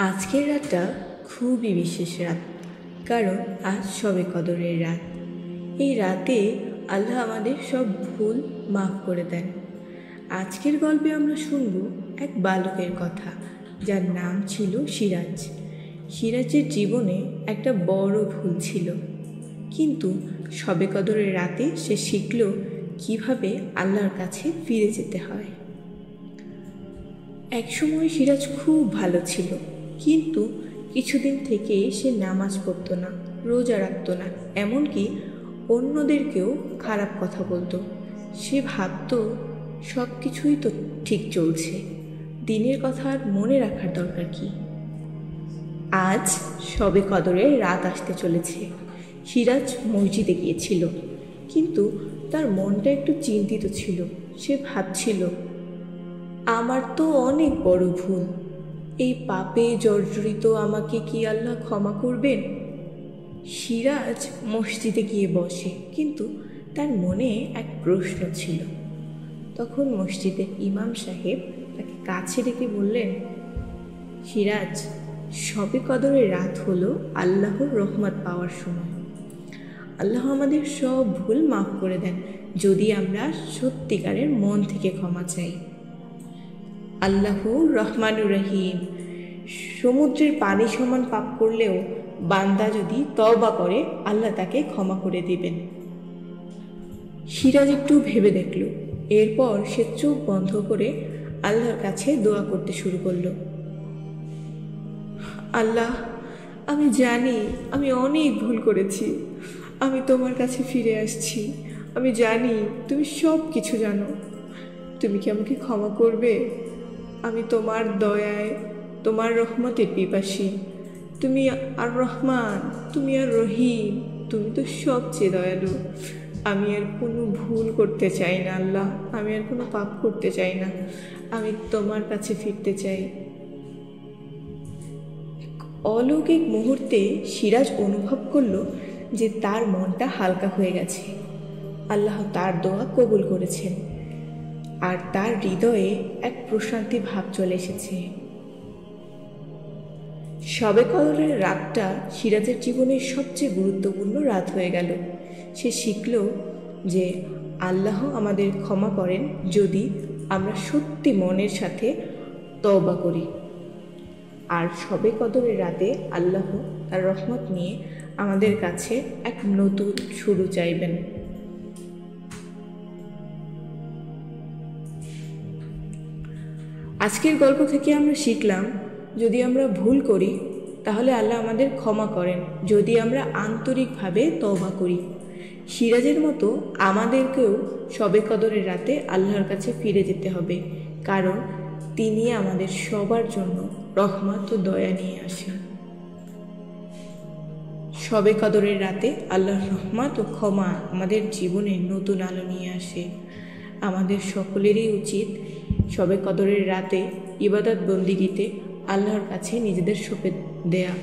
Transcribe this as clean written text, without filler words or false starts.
আজকের রাতটা খুবই বিশেষ রাত, কারণ আজ শবে কদরের রাত। এই রাতে আল্লাহ আমাদের সব ভুল মাফ করে দেন। আজকের গল্পে আমরা শুনব এক বালকের কথা, যার নাম ছিল সিরাজ। সিরাজের জীবনে একটা বড় ভুল ছিল, কিন্তু শবে কদরের রাতে সে শিখল কিভাবে আল্লাহর কাছে ফিরে যেতে হয়। একসময় সিরাজ খুব ভালো ছিল, কিন্তু কিছুদিন থেকে সে নামাজ পড়তো না, রোজা রাখতো না, এমনকি অন্যদেরকেও খারাপ কথা বলতো। সে ভাবতো সব কিছুই তো ঠিক চলছে, দিনের কথা আর মনে রাখার দরকার কি। আজ শবে কদরের রাত আসতে চলেছে। সিরাজ মসজিদে গিয়েছিল, কিন্তু তার মনটা একটু চিন্তিত ছিল। সে ভাবছিল, আমার তো অনেক বড় ভুল, এই পাপে জর্জরিত আমাকে কি আল্লাহ ক্ষমা করবেন? সিরাজ মসজিদে গিয়ে বসে, কিন্তু তার মনে এক প্রশ্ন ছিল। তখন মসজিদের ইমাম সাহেব তাকে কাছে ডেকে বললেন, সিরাজ, শবে কদরের রাত হলো আল্লাহর রহমত পাওয়ার সময়। আল্লাহ আমাদের সব ভুল মাফ করে দেন, যদি আমরা সত্যিকারের মন থেকে ক্ষমা চাই। আল্লাহ রহমানুর রহিম। সমুদ্রের পানি সমান পাপ করলেও বান্দা যদি তওবা করে, আল্লাহ তাকে ক্ষমা করে দিবেন। সিরাজ একটু ভেবে দেখল, এরপর সে চোখ বন্ধ করে আল্লাহর কাছে দোয়া করতে শুরু করলো। আল্লাহ, আমি জানি আমি অনেক ভুল করেছি, আমি তোমার কাছে ফিরে আসছি। আমি জানি তুমি সব কিছু জানো, তুমি কি আমাকে ক্ষমা করবে? আমি তোমার দয়ায়, তোমার রহমতের পিপাসী। তুমি আর রহমান, তুমি আর রহিম, তুমি তো সবচেয়ে দয়ালু। আমি আর কোনো ভুল করতে চাই না আল্লাহ, আমি আর কোনো পাপ করতে চাই না, আমি তোমার কাছে ফিরতে চাই। অলৌকিক মুহূর্তে সিরাজ অনুভব করল যে তার মনটা হালকা হয়ে গেছে। আল্লাহ তার দোয়া কবুল করেছেন, আর তার হৃদয়ে এক প্রশান্তি ভাব চলে এসেছে। শবে কদরের রাতটা সিরাজের জীবনের সবচেয়ে গুরুত্বপূর্ণ রাত হয়ে গেল। সে শিখল যে আল্লাহ আমাদের ক্ষমা করেন যদি আমরা সত্যি মনের সাথে তওবা করি। আর শবে কদরের রাতে আল্লাহ তার রহমত নিয়ে আমাদের কাছে এক নতুন শুরু চাইবেন। আজকের গল্প থেকে আমরা শিখলাম, যদি আমরা ভুল করি তাহলে আল্লাহ আমাদের ক্ষমা করেন, যদি আমরা আন্তরিকভাবে তওবা করি। সিরাজের মতো আমাদেরকেও শবে কদরের রাতে আল্লাহর কাছে ফিরে যেতে হবে, কারণ তিনি আমাদের সবার জন্য রহমত ও দয়া নিয়ে আসেন। শবে কদরের রাতে আল্লাহর রহমত ও ক্ষমা আমাদের জীবনে নতুন আলো নিয়ে আসে। আমাদের সকলেরই উচিত শবে কদরের রাতে ইবাদত বন্দিগিতে আল্লাহর কাছে নিজেদের সঁপে দেয়া।